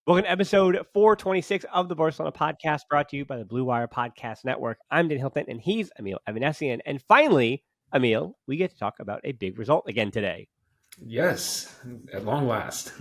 Welcome to episode 426 of the Barcelona podcast, brought to you by the Blue Wire Podcast Network. I'm Dan Hilton, and he's Emile Evanesian. And finally, Emile, we get to talk about a big result again today. Yes, at long last.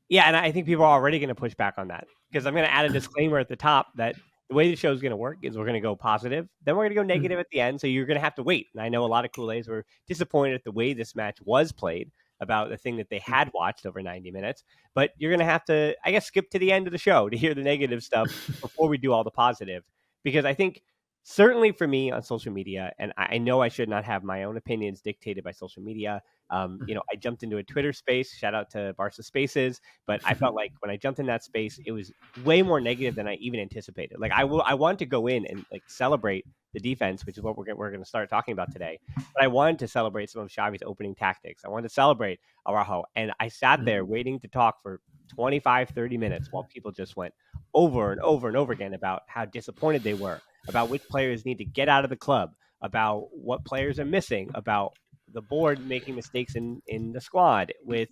Yeah, and I think people are already going to push back on that because I'm going to add a disclaimer at the top that the way the show is going to work is we're going to go positive, then we're going to go negative at the end. So you're going to have to wait. And I know a lot of Kool-Aids were disappointed at the way this match was played, about the thing that they had watched over 90 minutes. But you're going to have to, I guess, skip to the end of the show to hear the negative stuff before we do all the positive. Because I think certainly for me on social media, and I know I should not have my own opinions dictated by social media. I jumped into a Twitter space, shout out to Barça Spaces, but I felt like when I jumped in that space, it was way more negative than I even anticipated. Like I want to go in and like celebrate the defense, which is what we're going to start talking about today. But I wanted to celebrate some of Xavi's opening tactics. I wanted to celebrate Araujo, and I sat there waiting to talk for 25, 30 minutes while people just went over and over and over again about how disappointed they were, about which players need to get out of the club, about what players are missing, about the board making mistakes in the squad with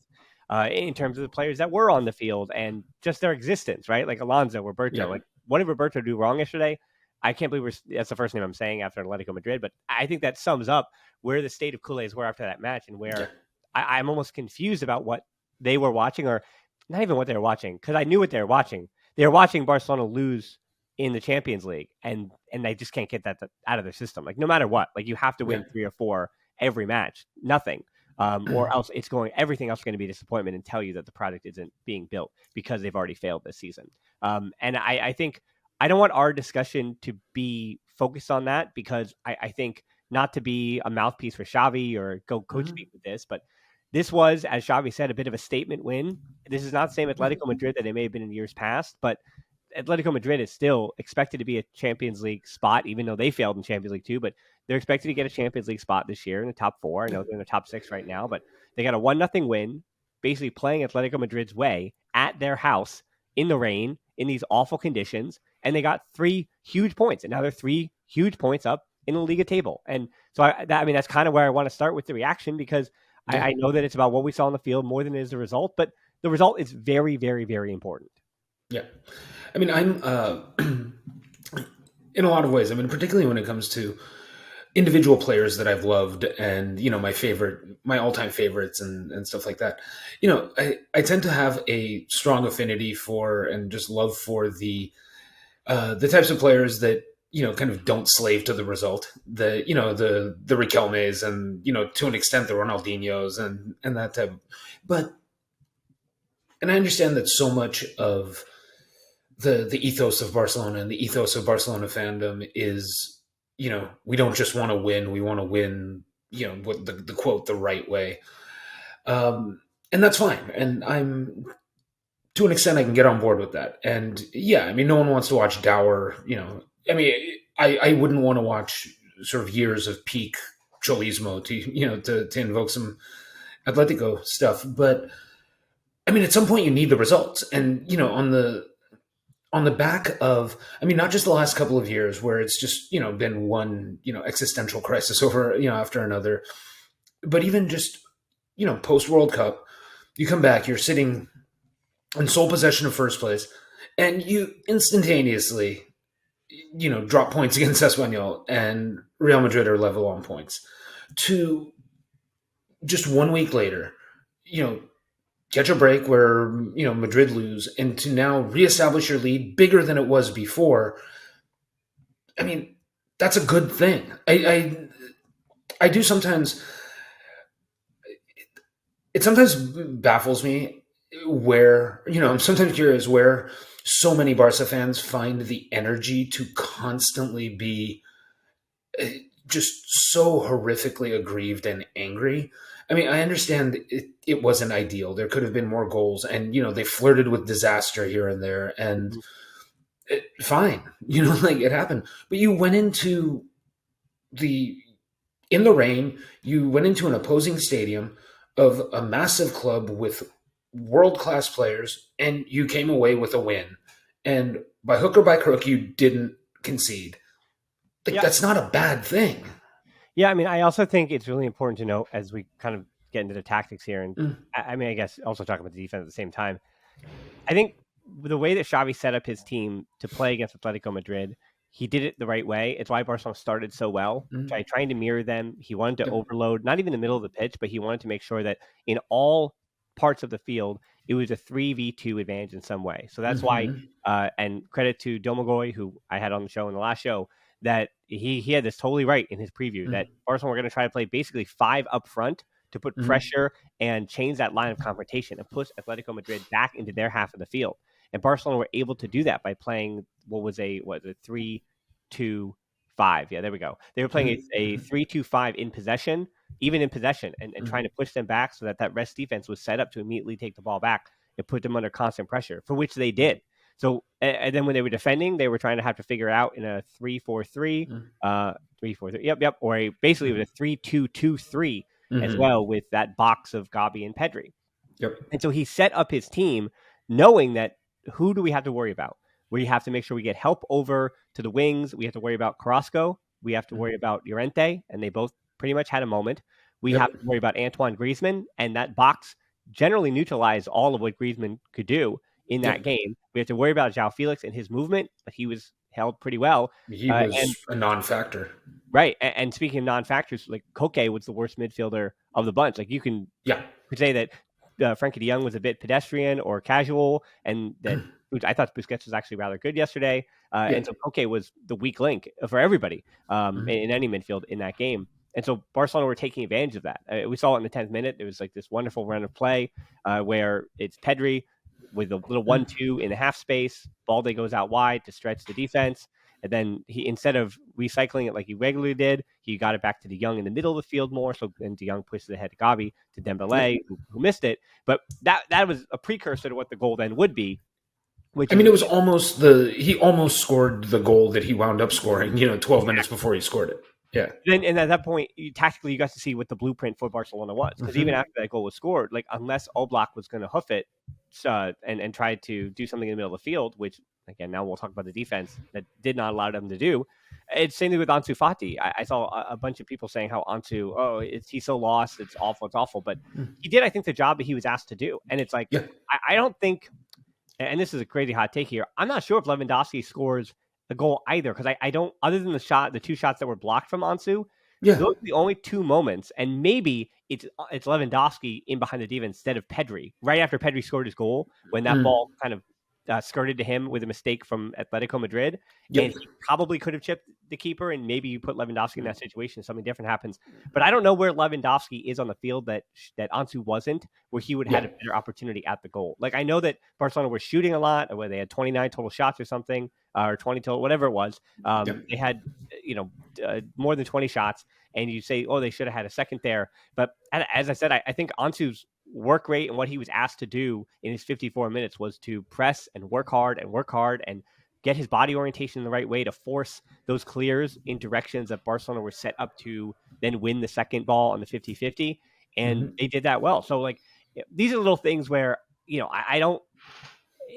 in terms of the players that were on the field and just their existence, right? Like Alonso, Roberto. Yeah. Like, what did Roberto do wrong yesterday? I can't believe that's the first name I'm saying after Atletico Madrid, but I think that sums up where the state of Kool-Aids were after that match and where I'm almost confused about what they were watching, or not even what they were watching, because I knew what they were watching. They were watching Barcelona lose in the Champions League, and they just can't get that out of their system. Like, no matter what, like you have to win 3 or 4 every match, nothing. Or else everything else is going to be disappointment and tell you that the product isn't being built because they've already failed this season. And I think I don't want our discussion to be focused on that because I think not to be a mouthpiece for Xavi or go coach speak with this, but this was, as Xavi said, a bit of a statement win. This is not the same Atletico Madrid that it may have been in years past, but Atletico Madrid is still expected to be a Champions League spot, even though they failed in Champions League too, but they're expected to get a Champions League spot this year in the top 4. I know they're in the top 6 right now, but they got a 1-0 win, basically playing Atletico Madrid's way at their house in the rain in these awful conditions, and they got 3 huge points, and now they're 3 huge points up in the Liga table. And so that's kind of where I want to start with the reaction, because I know that it's about what we saw on the field more than it is the result, but the result is very, very, very important. Yeah. I mean, I'm in a lot of ways, I mean, particularly when it comes to individual players that I've loved and, my all-time favorites and stuff like that. I tend to have a strong affinity for and just love for the types of players that, kind of don't slave to the result. The Riquelmes and, to an extent, the Ronaldinhos and that type. And I understand that so much of the ethos of Barcelona and the ethos of Barcelona fandom is, we don't just want to win. We want to win, what the quote, the right way. And that's fine. And I'm, to an extent, I can get on board with that. And yeah, I mean, no one wants to watch dour, I wouldn't want to watch sort of years of peak Cholismo to invoke some Atletico stuff. But I mean, at some point you need the results. And, on the back of, I mean, not just the last couple of years where it's just, been one, existential crisis over, after another, but even just, post World Cup, you come back, you're sitting in sole possession of first place, and you instantaneously, drop points against Espanyol, and Real Madrid are level on points, to just 1 week later, catch a break where, Madrid lose, and to now reestablish your lead bigger than it was before. I mean, that's a good thing. I do sometimes, it sometimes baffles me where, I'm sometimes curious where so many Barca fans find the energy to constantly be just so horrifically aggrieved and angry. I mean, I understand it wasn't ideal. There could have been more goals, and, they flirted with disaster here and there, and fine, like it happened. But you went into in the rain, you went into an opposing stadium of a massive club with world-class players, and you came away with a win. And by hook or by crook, you didn't concede. That's not a bad thing. Yeah, I mean, I also think it's really important to note as we kind of get into the tactics here, and I mean, I guess also talking about the defense at the same time. I think the way that Xavi set up his team to play against Atletico Madrid, he did it the right way. It's why Barcelona started so well, Mm-hmm. trying to mirror them. He wanted to Yep. overload, not even the middle of the pitch, but he wanted to make sure that in all parts of the field, it was a 3v2 advantage in some way. So that's why, Mm-hmm. and credit to Domagoy, who I had on the show in the last show, that he had this totally right in his preview that Barcelona were going to try to play basically 5 up front to put Mm-hmm. pressure and change that line of confrontation and push Atletico Madrid back into their half of the field. And Barcelona were able to do that by playing what was a 3-2-5. Yeah, there we go. They were playing a 3-2-5 in possession, even in possession, and trying to push them back so that rest defense was set up to immediately take the ball back and put them under constant pressure, for which they did. So, and then when they were defending, they were trying to have to figure it out in a 3-4-3, 3-4-3. Yep. Or basically it was a 3-2-2-3 as well, with that box of Gavi and Pedri. Yep. And so he set up his team knowing that who do we have to worry about? We have to make sure we get help over to the wings. We have to worry about Carrasco. We have to worry about Llorente, and they both pretty much had a moment. We have to worry about Antoine Griezmann, and that box generally neutralized all of what Griezmann could do in that game. We have to worry about João Felix and his movement, but he was held pretty well. He was a non-factor. Right. And speaking of non-factors, like Koke was the worst midfielder of the bunch. Like you could say that Frankie de Jong was a bit pedestrian or casual, and that I thought Busquets was actually rather good yesterday. And so Koke was the weak link for everybody in any midfield in that game. And so Barcelona were taking advantage of that. We saw it in the 10th minute. There was like this wonderful run of play where it's Pedri with a little 1-2 in the half space. Balde goes out wide to stretch the defense. And then he, instead of recycling it like he regularly did, he got it back to de Jong in the middle of the field more. So then de Jong pushed it ahead to Gavi, to Dembele, who missed it. But that was a precursor to what the goal then would be. Which it was almost he almost scored the goal that he wound up scoring, 12 minutes before he scored it. Yeah. And at that point, tactically, you got to see what the blueprint for Barcelona was. Because even after that goal was scored, like unless Oblak was going to hoof it and try to do something in the middle of the field, which, again, now we'll talk about the defense that did not allow them to do. It's same thing with Ansu Fati. I saw a bunch of people saying how Ansu, he's so lost, it's awful. But he did, I think, the job that he was asked to do. And it's like, I don't think, and this is a crazy hot take here, I'm not sure if Lewandowski scores the goal either, because I don't, other than the 2 shots that were blocked from Ansu, those are the only 2 moments, and maybe it's Lewandowski in behind the diva instead of Pedri, right after Pedri scored his goal, when that ball kind of skirted to him with a mistake from Atletico Madrid, and he probably could have chipped the keeper, and maybe you put Lewandowski in that situation, something different happens. But I don't know where Lewandowski is on the field that Ansu wasn't, where he would have had a better opportunity at the goal. Like I know that Barcelona were shooting a lot, or where they had 29 total shots or something, or 20 total, whatever it was. They had more than 20 shots, and you say, oh, they should have had a second there. But as I said, I think Ansu's work rate and what he was asked to do in his 54 minutes was to press and work hard and get his body orientation in the right way to force those clears in directions that Barcelona were set up to then win the second ball on the 50-50. And they did that well. So like, these are little things where, I don't know,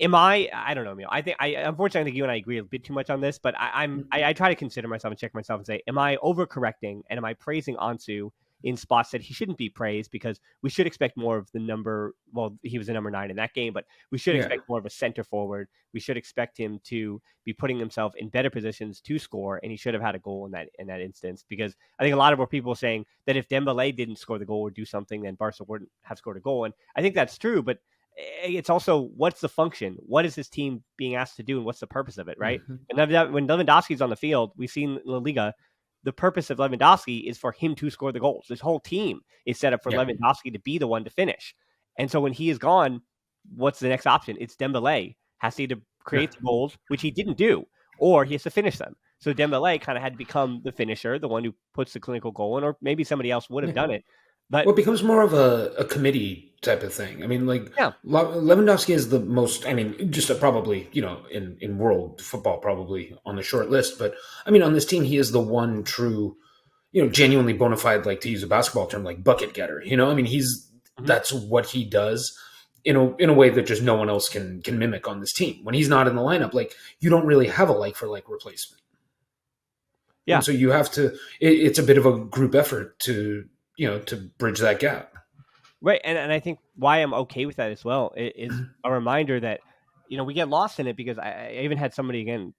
Emile. Unfortunately, I think you and I agree a bit too much on this, but I try to consider myself and check myself and say, am I overcorrecting? And am I praising Ansu in spots that he shouldn't be praised, because we should expect more of the number. Well, he was a number 9 in that game, but we should expect more of a center forward. We should expect him to be putting himself in better positions to score, and he should have had a goal in that instance, because I think a lot of our people are saying that if Dembele didn't score the goal or do something, then Barca wouldn't have scored a goal. And I think that's true, but it's also, what's the function? What is this team being asked to do, and what's the purpose of it, right? And when Lewandowski's on the field, we've seen La Liga, the purpose of Lewandowski is for him to score the goals. This whole team is set up for Lewandowski to be the one to finish. And so when he is gone, what's the next option? It's Dembele. Has to either create the goals, which he didn't do, or he has to finish them. So Dembele kind of had to become the finisher, the one who puts the clinical goal in, or maybe somebody else would have done it. But it becomes more of a committee type of thing. I mean, Lewandowski is the most, just probably, in world football, probably on the short list. But I mean, on this team, he is the one true, genuinely bona fide, like, to use a basketball term, like bucket getter. That's what he does in a way that just no one else can mimic on this team. When he's not in the lineup, like, you don't really have a like for like replacement. Yeah. And so you have to, it's a bit of a group effort to bridge that gap. Right, and I think why I'm okay with that as well is Mhm. a reminder that we get lost in it because I even had somebody again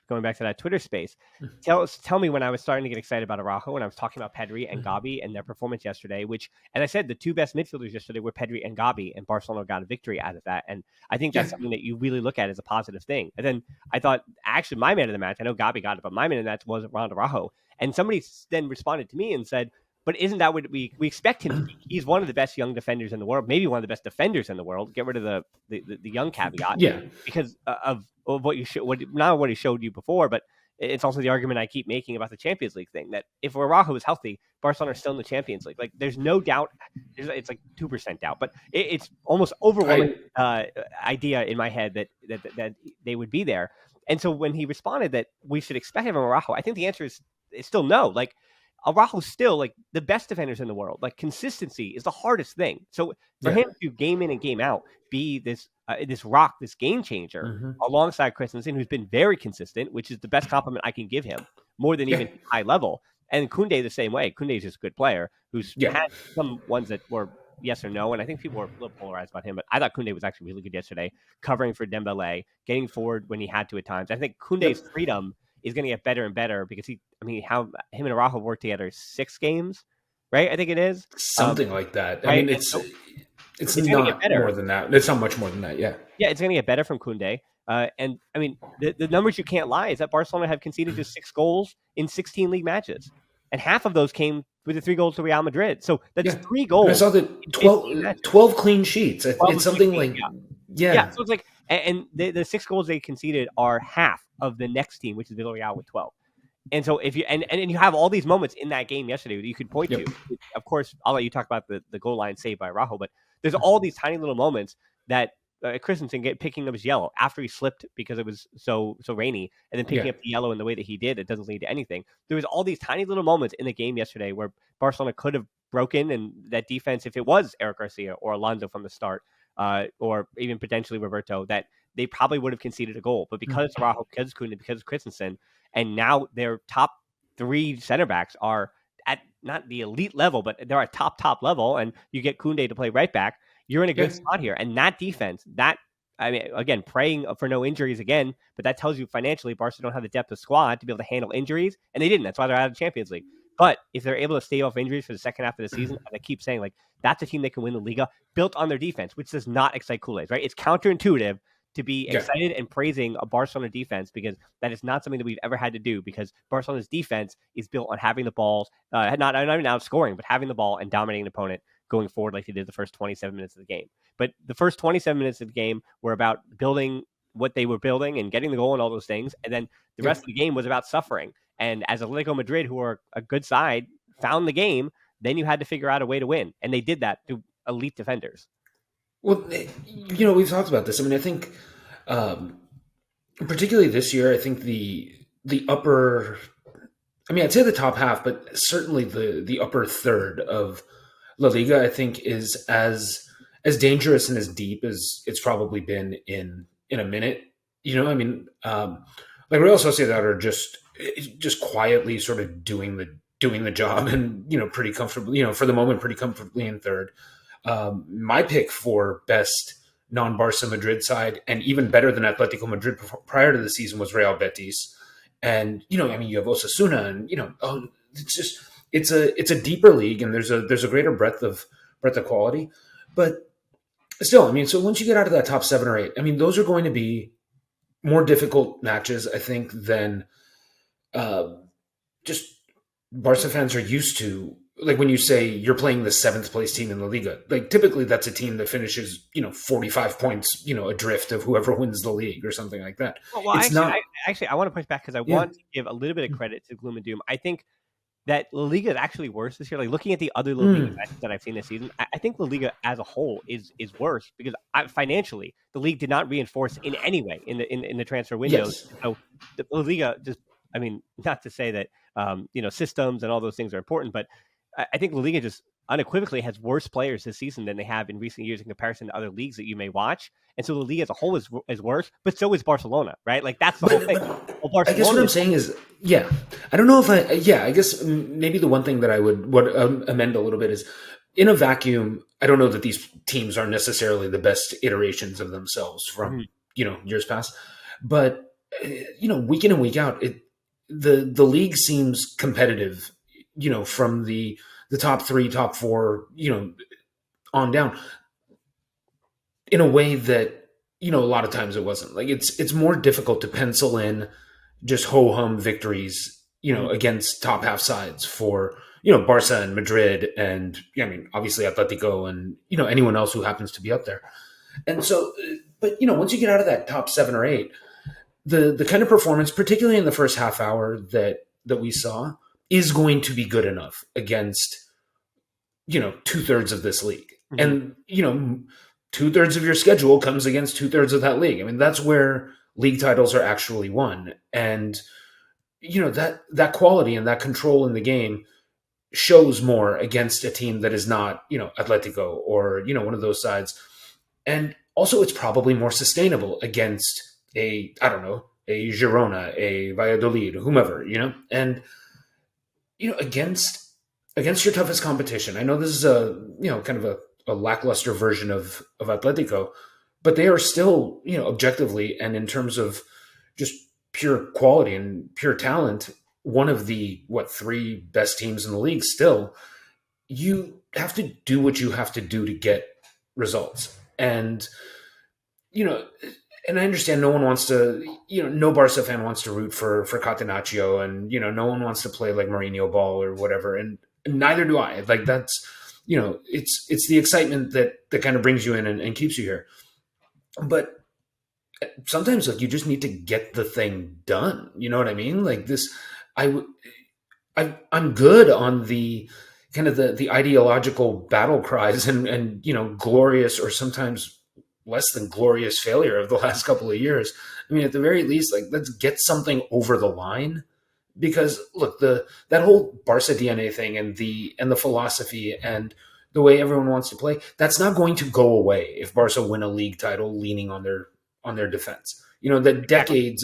going back to that Twitter space tell me when I was starting to get excited about Araujo when I was talking about Pedri and Mhm. Gavi and their performance yesterday, which, as I said, the two best midfielders yesterday were Pedri and Gavi, and Barcelona got a victory out of that, and I think Yeah. that's something that you really look at as a positive thing. And then I thought actually my man of the match, I know Gavi got it, but my man of the match was Ronald Araujo, and somebody then responded to me and said, but isn't that what we expect him to be? He's one of the best young defenders in the world, maybe one of the best defenders in the world. Get rid of the young caveat Yeah. because of what you show, not what he showed you before, but it's also the argument I keep making about the Champions League thing that if Araujo is healthy, Barcelona are still in the Champions League. Like, there's no doubt. It's like 2% doubt, but it's almost overwhelming idea in my head that they would be there. And so when he responded that we should expect him from Araujo, I think the answer is still no. Like, Araujo's still like the best defenders in the world. Like, consistency is the hardest thing. So for Yeah. him to game in and game out be this rock, this game changer Mhm. alongside Christensen, who's been very consistent, which is the best compliment I can give him, more than Yeah. even high level. And Koundé the same way. Koundé is just a good player who's Yeah. had some ones that were yes or no, and I think people were a little polarized about him. But I thought Koundé was actually really good yesterday, covering for Dembele, getting forward when he had to at times. I think Koundé's Yep. freedom is going to get better and better because how him and Araujo worked together 6 games, right? I think it is Something like that. I right. mean, And it's so it's it's going to get not more better. than that. It's not much more than that. Yeah. Yeah, it's going to get better from Koundé. And I mean, the numbers you can't lie is that Barcelona have conceded just 6 goals in 16 league matches, and half of those came with the 3 goals to Real Madrid. So that's Yeah. 3 goals I saw the in 15 12, matches. 12 clean sheets. 12 It's was clean something sheets, like, yeah. Yeah, yeah. so it's like, and the 6 goals they conceded are half of the next team, which is Villarreal with 12. And so if you and you have all these moments in that game yesterday that you could point Yep. to. Of course, I'll let you talk about the goal line saved by Araujo, but there's all these tiny little moments that Christensen picking up his yellow after he slipped because it was so rainy, and then picking Yeah. up the yellow in the way that he did, it doesn't lead to anything. There was all these tiny little moments in the game yesterday where Barcelona could have broken, and that defense, if it was Eric Garcia or Alonso from the start, or even potentially Roberto, that they probably would have conceded a goal. But because Araujo, because Koundé, because Christensen, and now their top 3 center backs are at not the elite level, but they're at top level, and you get Koundé to play right back, you're in a good Yeah. spot here. And that defense, I mean, again, praying for no injuries again, but that tells you financially Barca don't have the depth of squad to be able to handle injuries, and they didn't. That's why they're out of the Champions League. But if they're able to stay off injuries for the second half of the season, and I keep saying, like, that's a team that can win the Liga built on their defense, which does not excite Kool-Aid, right? It's counterintuitive to be Yeah. excited and praising a Barcelona defense because that is not something that we've ever had to do because Barcelona's defense is built on having the balls, not even outscoring, but having the ball and dominating an opponent going forward like they did the first 27 minutes of the game. But the first 27 minutes of the game were about building what they were building and getting the goal and all those things. And then the rest of the game was about suffering. And as Atletico Madrid, who are a good side, found the game, then you had to figure out a way to win. And they did that through elite defenders. Well, we've talked about this. I mean, I think, particularly this year, I think the upper, I mean, I'd say the top half, but certainly the upper third of La Liga, I think, is as dangerous and as deep as it's probably been in a minute. I mean, like Real Sociedad are just quietly sort of doing the job and pretty comfortably, for the moment, pretty comfortably in third. My pick for best non-Barca Madrid side, and even better than Atletico Madrid prior to the season, was Real Betis. And I mean, you have Osasuna, and it's just it's a deeper league, and there's a greater breadth of quality. But still, I mean, so once you get out of that top 7 or 8, I mean, those are going to be more difficult matches, I think, than just Barca fans are used to. Like when you say you're playing the 7th place team in La Liga, like typically that's a team that finishes 45 points adrift of whoever wins the league or something like that. Well, It's not. I want to push back because I want to give a little bit of credit to Gloom and Doom. I think that La Liga is actually worse this year. Like looking at the other La Liga matches that I've seen this season, I think La Liga as a whole is worse because financially the league did not reinforce in any way in the transfer windows. Yes. So the La Liga just, I mean, not to say that systems and all those things are important, but I think La Liga just unequivocally has worse players this season than they have in recent years in comparison to other leagues that you may watch. And so the league as a whole is worse, but so is Barcelona, right? Like that's the whole thing. Well, I guess what I'm saying is, I don't know if I guess maybe the one thing that I would amend a little bit is in a vacuum, I don't know that these teams are necessarily the best iterations of themselves Mhm. from years past, but week in and week out, the league seems competitive. From the top three, top four, on down, in a way that a lot of times it wasn't. Like it's more difficult to pencil in just ho hum victories, Mhm. against top half sides for Barca and Madrid, and obviously Atletico, and anyone else who happens to be up there. And so, but once you get out of that top 7 or 8, the kind of performance, particularly in the first half hour that we saw, is going to be good enough against 2/3 of this league, Mhm. and 2/3 of your schedule comes against 2/3 of that league. I mean, that's where league titles are actually won, and that quality and that control in the game shows more against a team that is not Atletico, or one of those sides. And also, it's probably more sustainable against a, I don't know, a Girona, a Valladolid, whomever, and against your toughest competition. I know this is a kind of a lackluster version of Atletico, but they are still objectively, and in terms of just pure quality and pure talent, one of the three best teams in the league. Still, you have to do what you have to do to get results, and you know and I understand no one wants to, no Barca fan wants to root for Catenaccio, and no one wants to play like Mourinho ball or whatever, and neither do I. Like that's, it's the excitement that kind of brings you in, and keeps you here. But sometimes, like, you just need to get the thing done. You know what I mean? Like this, I, w- I'm good on the kind of the ideological battle cries, and glorious, or sometimes less than glorious, failure of the last couple of years. I mean, at the very least, like, let's get something over the line. Because look, the that whole Barca DNA thing, and the philosophy, and the way everyone wants to play, that's not going to go away if Barca win a league title leaning on their defense. The Exactly.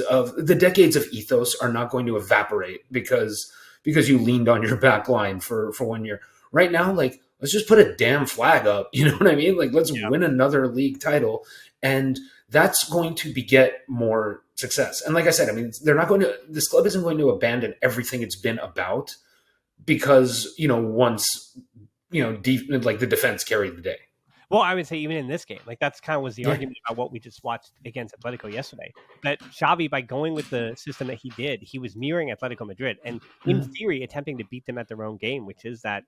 decades of ethos are not going to evaporate because you leaned on your back line for one year. Right now, like, let's just put a damn flag up. You know what I mean? Like, let's Yeah. win another league title, and that's going to beget more success. And like I said, I mean, they're not going to. This club isn't going to abandon everything it's been about because once like the defense carried the day. Well, I would say even in this game, like that's kind of was the Yeah. argument about what we just watched against Atletico yesterday. That Xavi, by going with the system that he did, he was mirroring Atletico Madrid and, in Mhm. theory, attempting to beat them at their own game, which is that.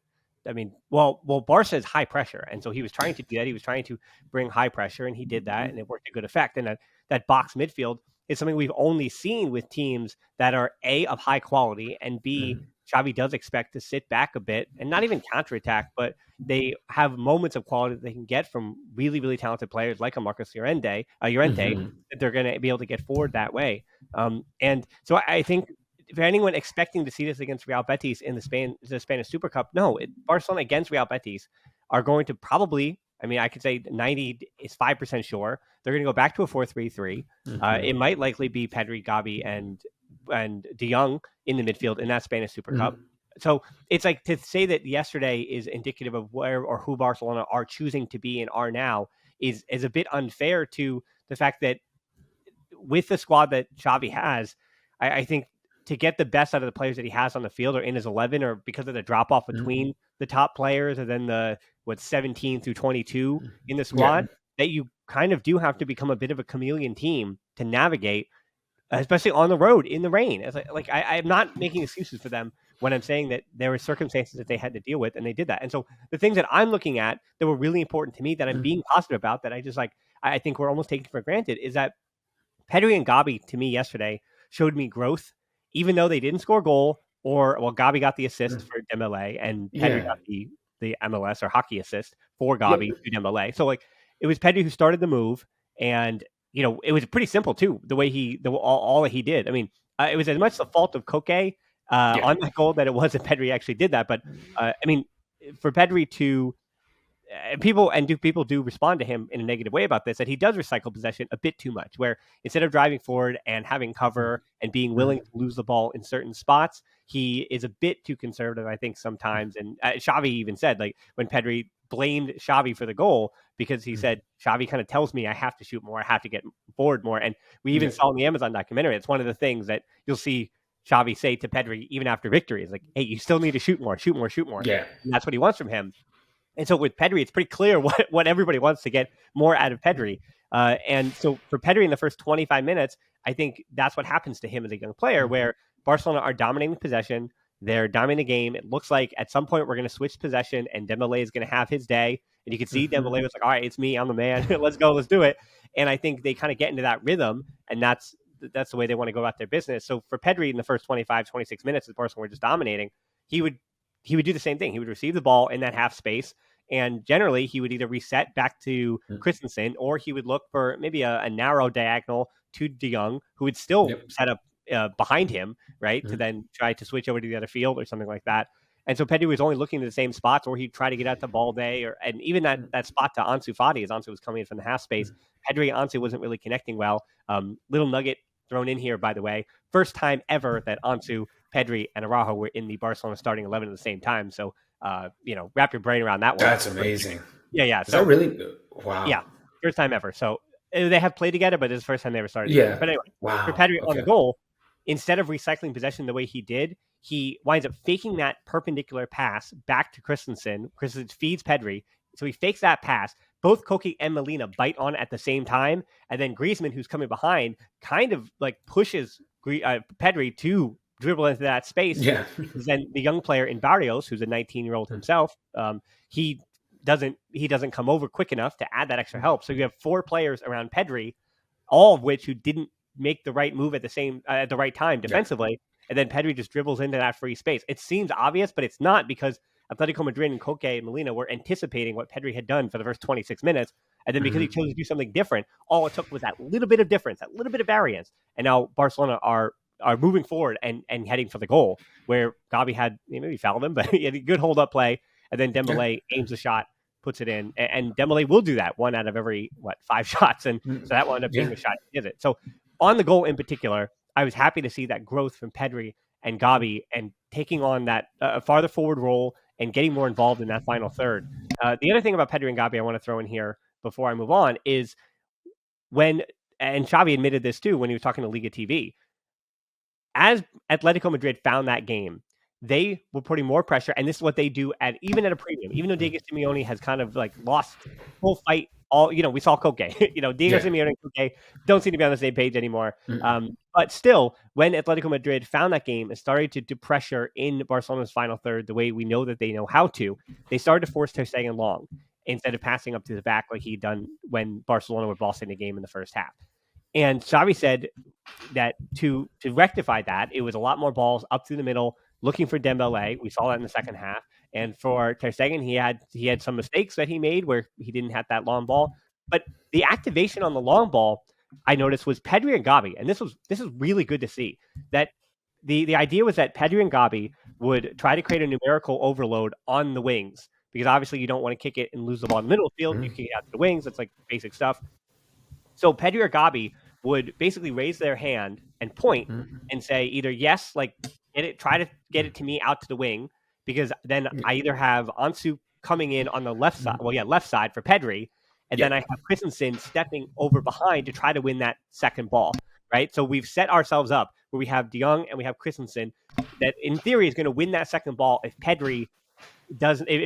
I mean, well, Barca is high pressure, and so he was trying to do that. He was trying to bring high pressure, and he did that, and it worked to good effect. And that box midfield is something we've only seen with teams that are A, of high quality, and B, Mhm. Xavi does expect to sit back a bit and not even counterattack, but they have moments of quality that they can get from really, really talented players like a Marcus Llorente, Mhm. that they're going to be able to get forward that way. And so I think for anyone expecting to see this against Real Betis in the Spanish Super Cup, no, Barcelona against Real Betis are going to probably, I mean, I could say 90 is 5% sure they're going to go back to a 4-3-3. It Mhm. might likely be Pedri, Gavi, and De Jong in the midfield in that Spanish Super Cup. Mhm. So it's like, to say that yesterday is indicative of where or who Barcelona are choosing to be and are now is a bit unfair to the fact that with the squad that Xavi has, I think to get the best out of the players that he has on the field or in his 11, or because of the drop off Mhm. between the top players and then the 17 through 22 in the Yeah. squad, that you kind of do have to become a bit of a chameleon team to navigate, especially on the road in the rain. It's I'm not making excuses for them when I'm saying that there were circumstances that they had to deal with, and they did that. And so the things that I'm looking at that were really important to me, that I'm Mhm. being positive about, that I just like, I think we're almost taking for granted, is that Pedri and Gabi, to me yesterday, showed me growth, even though they didn't score a goal. Or, well, Gabi got the assist for Dembele, and Pedri Yeah. got the MLS or hockey assist for Yep. Gabi to Dembele. So like, it was Pedri who started the move, and it was pretty simple too. The way all that he did. I mean, it was as much the fault of Koke Yeah. on that goal that it was that Pedri actually did that. But I mean, for Pedri to people do respond to him in a negative way about this, that he does recycle possession a bit too much, where instead of driving forward and having cover and being willing to lose the ball in certain spots, he is a bit too conservative, I think, sometimes. And Xavi even said, like, when Pedri blamed Xavi for the goal, because he said, Xavi kind of tells me I have to shoot more, I have to get forward more. And we even saw in the Amazon documentary, it's one of the things that you'll see Xavi say to Pedri even after victory, is like, hey, you still need to shoot more, shoot more, shoot more. Yeah. And that's what he wants from him. And so with Pedri, it's pretty clear what everybody wants to get more out of Pedri. And so for Pedri in the first 25 minutes, I think that's what happens to him as a young player, where Barcelona are dominating possession. They're dominating the game. It looks like at some point we're going to switch possession and Dembele is going to have his day. And you can see Dembele was like, all right, it's me. I'm the man. Let's go. Let's do it. And I think they kind of get into that rhythm, and that's the way they want to go about their business. So for Pedri in the first 25, 26 minutes, as Barcelona were just dominating, he would do the same thing. He would receive the ball in that half space, and generally he would either reset back to Christensen, or he would look for maybe a narrow diagonal to De Jong, who would still set up behind him, right, to then try to switch over to the other field or something like that. And so Pedri was only looking at the same spots, or he'd try to get out to Balde, and even that spot to Ansu Fati, as Ansu was coming in from the half space. Pedri and Ansu wasn't really connecting well. Little nugget thrown in here, by the way. First time ever that Ansu, Pedri, and Araujo were in the Barcelona starting 11 at the same time. So, wrap your brain around that one. That's amazing. Yeah. Is that really? Wow. Yeah, first time ever. So they have played together, but it's the first time they ever started Yeah. together. But anyway, wow. for Pedri on the goal, instead of recycling possession the way he did, he winds up faking that perpendicular pass back to Christensen. Christensen feeds Pedri. So he fakes that pass. Both Koke and Molina bite on at the same time. And then Griezmann, who's coming behind, kind of like pushes Pedri to dribble into that space. Yeah. Then the young player in Barrios, who's a 19-year-old himself, he doesn't come over quick enough to add that extra help. So you have 4 players around Pedri, all of which who didn't make the right move at the right time defensively. And then Pedri just dribbles into that free space. It seems obvious, but it's not, because Atletico Madrid and Koke and Molina were anticipating what Pedri had done for the first 26 minutes. And then because he chose to do something different, all it took was that little bit of difference, that little bit of variance. And now Barcelona are moving forward and heading for the goal, where Gavi had, maybe fouled him, but he had a good hold-up play. And then Dembele aims the shot, puts it in. And Dembele will do that 1 out of every, 5 shots. And so that wound up being the shot he did it. So on the goal in particular, I was happy to see that growth from Pedri and Gavi, and taking on that farther forward role and getting more involved in that final third. The other thing about Pedri and Gavi I want to throw in here before I move on is and Xavi admitted this too when he was talking to Liga TV, as Atletico Madrid found that game, they were putting more pressure, and this is what they do even at a premium. Even though Diego Simeone has kind of like lost full fight, we saw Koke. Diego Simeone and Koke don't seem to be on the same page anymore. But still, when Atletico Madrid found that game and started to do pressure in Barcelona's final third, the way we know that they know how to, they started to force Ter Stegen long instead of passing up to the back like he'd done when Barcelona were bossing the game in the first half. And Xavi said that to rectify that, it was a lot more balls up through the middle, looking for Dembele. We saw that in the second half. And for Ter Stegen, he had some mistakes that he made where he didn't have that long ball. But the activation on the long ball, I noticed, was Pedri and Gavi. And this is really good to see. That the idea was that Pedri and Gavi would try to create a numerical overload on the wings, because obviously you don't want to kick it and lose the ball in the middle of the field. You kick it out to the wings. That's like basic stuff. So Pedri or Gavi would basically raise their hand and point and say either yes, like try to get it to me out to the wing, because then I either have Ansu coming in on the left side, left side for Pedri, and then I have Christensen stepping over behind to try to win that second ball, right? So we've set ourselves up where we have De Jong and we have Christensen that in theory is going to win that second ball if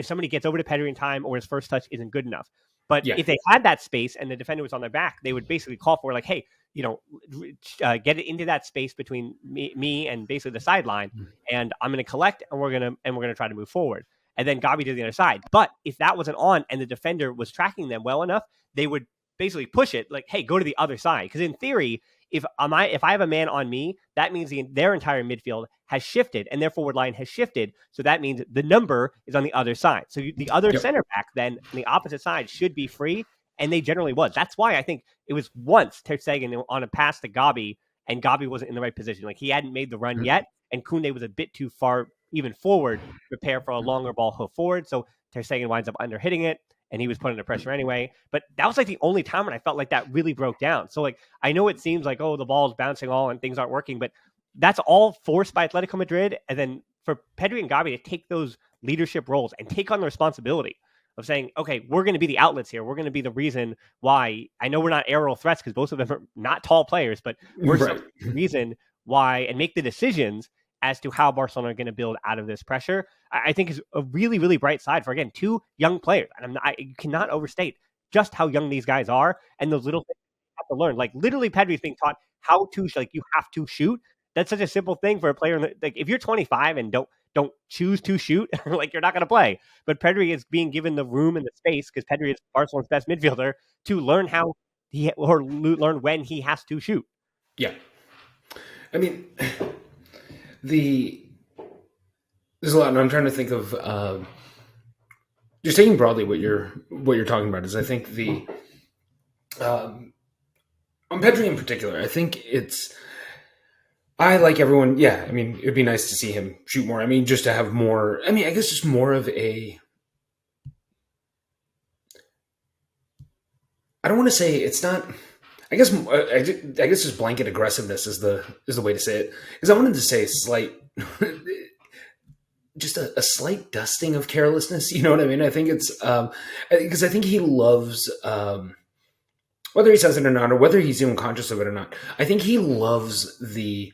somebody gets over to Pedri in time, or his first touch isn't good enough. But if they had that space and the defender was on their back, they would basically call for like, hey, get it into that space between me and basically the sideline, and I'm going to collect, and we're going to try to move forward. And then Gavi to the other side. But if that wasn't on and the defender was tracking them well enough, they would basically push it like, hey, go to the other side. Because in theory, if I have a man on me, that means their entire midfield has shifted and their forward line has shifted. So that means the number is on the other side. So the other center back then on the opposite side should be free, and they generally was. That's why I think it was once Ter Stegen on a pass to Gavi, and Gavi wasn't in the right position. Like he hadn't made the run yet, and Koundé was a bit too far even forward to prepare for a longer ball hoof forward. So Ter Stegen winds up under hitting it, and he was put under pressure anyway. But that was like the only time when I felt like that really broke down. So like I know it seems like, oh, the ball's bouncing all and things aren't working, but that's all forced by Atletico Madrid. And then for Pedri and Gavi to take those leadership roles and take on the responsibility of saying, okay, we're going to be the outlets here. We're going to be the reason why. I know we're not aerial threats because both of them are not tall players, but we're Right. the reason why, and make the decisions as to how Barcelona are going to build out of this pressure. I think is a really, really bright side for, again, two young players. And you cannot overstate just how young these guys are and those little things you have to learn. Like literally Pedri's being taught how to, like you have to shoot. That's such a simple thing for a player. Like if you're 25 and don't choose to shoot, like you're not going to play. But Pedri is being given the room and the space because Pedri is Barcelona's best midfielder to learn how learn when he has to shoot. Yeah. I mean, there's a lot, and I'm trying to think of just taking broadly what you're talking about is I think the on Pedri in particular, I think I like everyone. Yeah, I mean, it'd be nice to see him shoot more. I mean, just to have more. I mean, I guess just more of a. I don't want to say it's not. I guess just blanket aggressiveness is the way to say it. Because I wanted to say slight, just a slight dusting of carelessness. You know what I mean? I think it's because I think he loves. Whether he says it or not, or whether he's even conscious of it or not, I think he loves the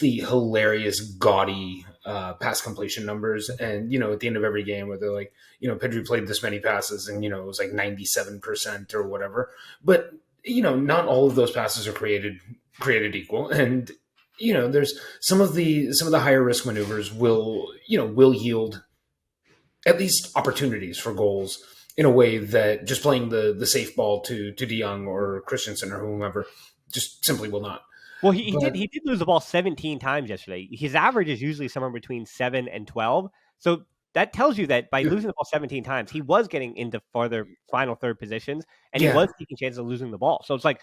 hilarious, gaudy pass completion numbers. And, at the end of every game where they're like, Pedri played this many passes and, it was like 97% or whatever. But, not all of those passes are created equal. And, there's some of the higher risk maneuvers will yield at least opportunities for goals in a way that just playing the safe ball to De Jong or Christensen or whomever just simply will not. Well, he did lose the ball 17 times yesterday. His average is usually somewhere between 7 and 12. So that tells you that by losing the ball 17 times, he was getting into final third positions, and he was taking chances of losing the ball. So it's like,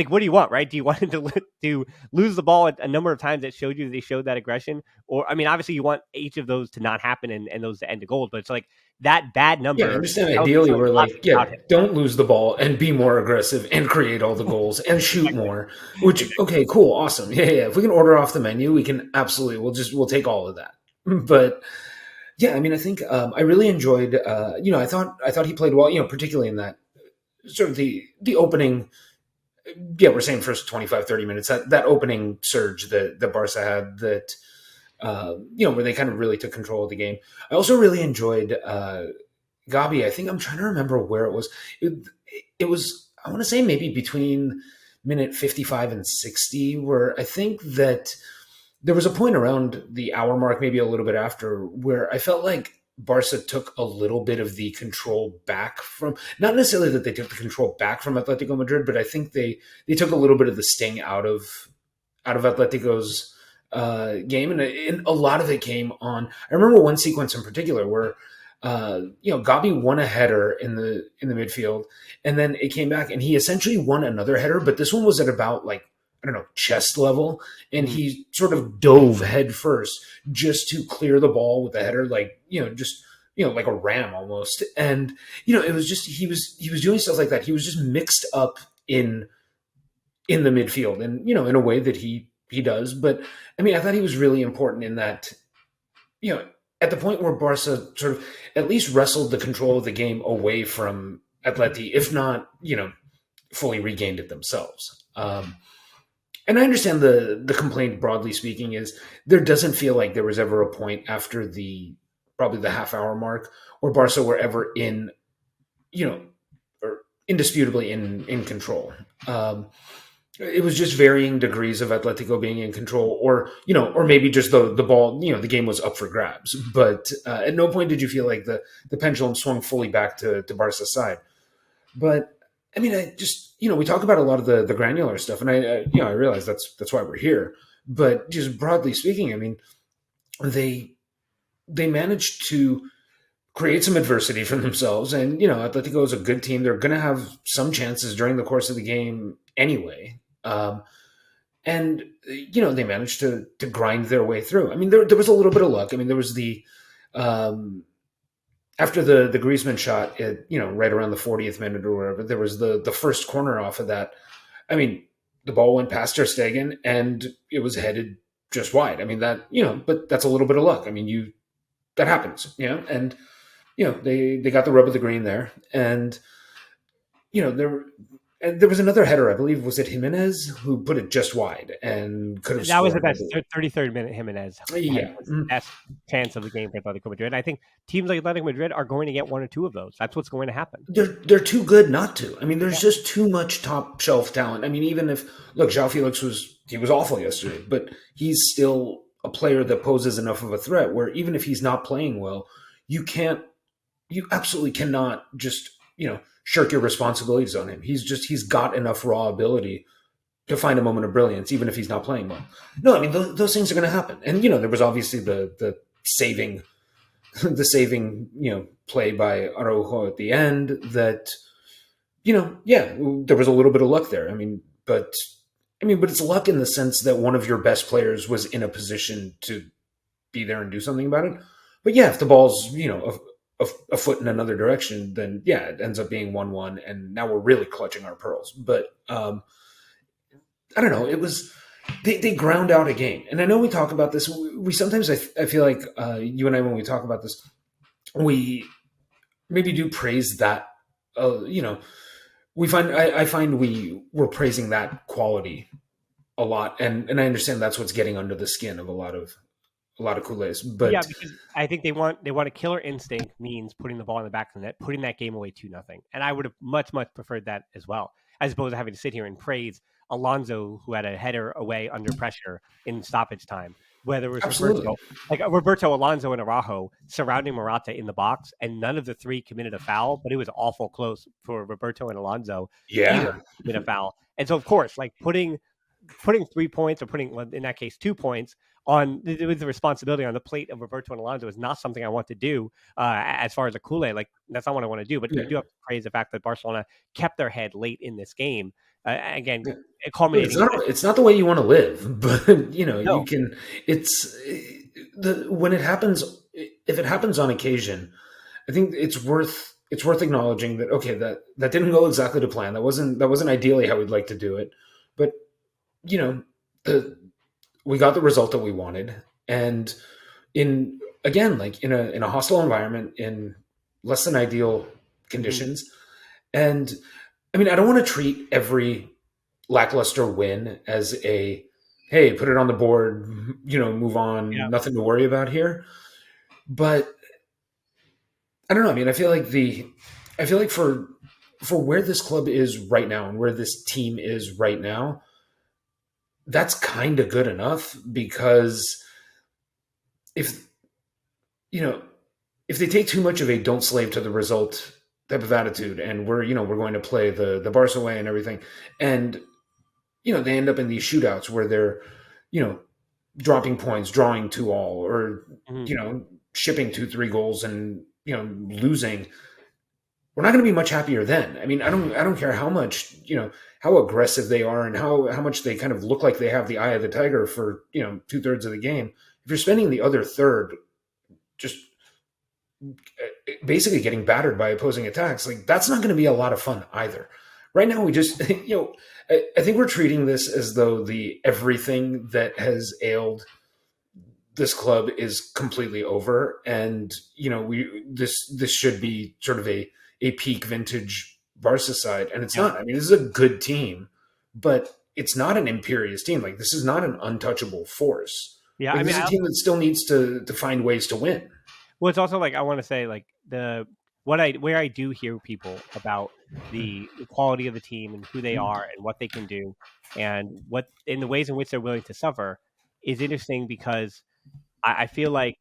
what do you want, right? Do you want him to lose the ball a number of times that showed you that they showed that aggression? Or, I mean, obviously you want each of those to not happen and those to end to goals, but it's like that bad number. Yeah, I understand ideally we're like, don't lose the ball and be more aggressive and create all the goals and shoot more, which, okay, cool, awesome. Yeah. If we can order off the menu, we can absolutely, we'll take all of that. But yeah, I mean, I think I really enjoyed, I thought he played well, particularly in that sort of the opening. Yeah, we're saying first 25, 30 minutes, that opening surge that Barca had that, where they kind of really took control of the game. I also really enjoyed Gavi. I think I'm trying to remember where it was. It was, I want to say maybe between minute 55 and 60, where I think that there was a point around the hour mark, maybe a little bit after, where I felt like Barca took a little bit of the control back from, not necessarily that they took the control back from Atletico Madrid, but I think they took a little bit of the sting out of Atletico's game, and a lot of it came on. I remember one sequence in particular where Gavi won a header in the midfield, and then it came back, and he essentially won another header, but this one was at about chest level, and he sort of dove head first just to clear the ball with the header, like a ram almost. And it was just he was doing stuff like that. He was just mixed up in the midfield, and in a way that he does. But I mean, I thought he was really important in that, at the point where Barca sort of at least wrestled the control of the game away from Atleti, if not, fully regained it themselves. And I understand the complaint, broadly speaking, is there doesn't feel like there was ever a point after probably the half hour mark where Barca were ever in, or indisputably in control. It was just varying degrees of Atletico being in control, or maybe just the ball, the game was up for grabs. But at no point did you feel like the pendulum swung fully back to Barca's side. But I mean, I just, we talk about a lot of the granular stuff, and I realize that's why we're here. But just broadly speaking, I mean, they managed to create some adversity for themselves, and Atletico is a good team. They're going to have some chances during the course of the game anyway, and they managed to grind their way through. I mean, there was a little bit of luck. I mean, there was the after the Griezmann shot, right around the 40th minute or whatever, there was the first corner off of that. I mean, the ball went past Ter Stegen and it was headed just wide. I mean but that's a little bit of luck. I mean, that happens, and they got the rub of the green there, and there was another header, I believe, was it Jimenez who put it just wide and could have That was the scored. best 33rd minute Jimenez Yeah. was the best chance of the game for Atletico Madrid. I think teams like Atletico Madrid are going to get one or two of those. That's what's going to happen. They're too good not to. I mean, there's just too much top shelf talent. I mean, even if look, João Felix was awful yesterday, but he's still a player that poses enough of a threat where even if he's not playing well, you absolutely cannot just shirk your responsibilities on him. He's got enough raw ability to find a moment of brilliance, even if he's not playing well. No, I mean those things are going to happen, and there was obviously the saving play by Araujo at the end that there was a little bit of luck there. But it's luck in the sense that one of your best players was in a position to be there and do something about it. But yeah, if the ball's a foot in another direction, then yeah, it ends up being 1-1, and now we're really clutching our pearls. But I don't know. It was they ground out a game, and I know we talk about this. We sometimes I feel like you and I, when we talk about this, we maybe do praise that. I find we're praising that quality a lot, and I understand that's what's getting under the skin of a lot of Kool-Aids. But yeah, because I think they want a killer instinct means putting the ball in the back of the net, putting that game away 2-0, and I would have much preferred that as well, as opposed to having to sit here and praise Alonso, who had a header away under pressure in stoppage time. Whether it was Roberto, Alonso, and Araujo surrounding Morata in the box, and none of the three committed a foul, but it was awful close for Roberto and Alonso either to commit a foul. And so, of course, like putting 3 points, or putting, in that case, 2 points on with the responsibility on the plate of Roberto and Alonso is not something I want to do as far as a Kool-Aid. Like, that's not what I want to do. But you do have to praise the fact that Barcelona kept their head late in this game. Again, culminating. It's not the way you want to live, but you can. It's when it happens. If it happens on occasion, I think it's worth acknowledging that that didn't go exactly to plan. That wasn't ideally how we'd like to do it, but we got the result that we wanted, and in a hostile environment in less than ideal conditions. And I don't want to treat every lackluster win as a, hey, put it on the board, move on, nothing to worry about here. But I don't know. I feel like for where this club is right now and where this team is right now, that's kind of good enough, because if they take too much of a don't slave to the result type of attitude, and we're going to play the Barça way and everything, and they end up in these shootouts where they're dropping points, drawing 2-2, or shipping 2-3 goals and losing, we're not going to be much happier then. I don't care how much how aggressive they are and how much they kind of look like they have the eye of the tiger for 2/3 of the game. If you're spending the other third just basically getting battered by opposing attacks, like, that's not going to be a lot of fun either. Right now, we just I think we're treating this as though everything that has ailed this club is completely over, and this should be sort of a peak vintage Barca side, and it's not. This is a good team, but it's not an imperious team. Like, this is not an untouchable force. Yeah, this is a team that still needs to find ways to win. Well, it's also like, I want to say, like, where I do hear people about the quality of the team and who they are and what they can do and the ways in which they're willing to suffer is interesting, because I feel like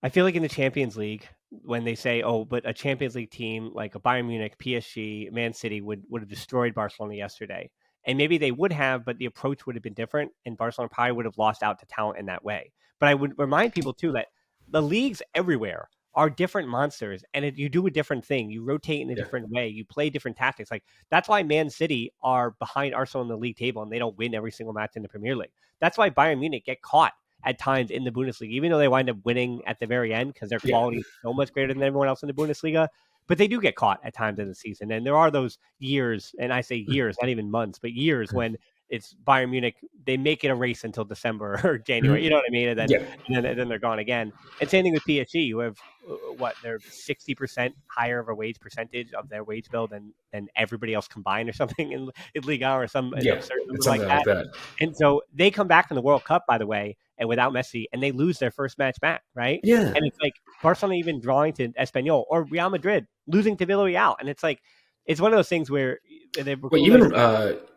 in the Champions League, when they say, oh, but a Champions League team like a Bayern Munich, PSG, Man City would have destroyed Barcelona yesterday. And maybe they would have, but the approach would have been different, and Barcelona probably would have lost out to talent in that way. But I would remind people, too, that the leagues everywhere are different monsters, and you do a different thing. You rotate in a different way. You play different tactics. Like, that's why Man City are behind Arsenal in the league table, and they don't win every single match in the Premier League. That's why Bayern Munich get caught at times in the Bundesliga, even though they wind up winning at the very end because their Yeah. quality is so much greater than everyone else in the Bundesliga. But they do get caught at times in the season. And there are those years, and I say years, not even months, but years when it's Bayern Munich, they make it a race until December or January, you know what I mean? And then, Yeah. and then they're gone again. And same thing with PSG, who have they're 60% higher of a wage percentage of their wage bill than everybody else combined or something in Liga or some Yeah. absurd number It's something like that. like that. And so they come back from the World Cup, by the way, and without Messi, and they lose their first match back, right? Yeah. And it's like Barcelona even drawing to Espanyol or Real Madrid losing to Villarreal, and it's like it's one of those things where they were Well,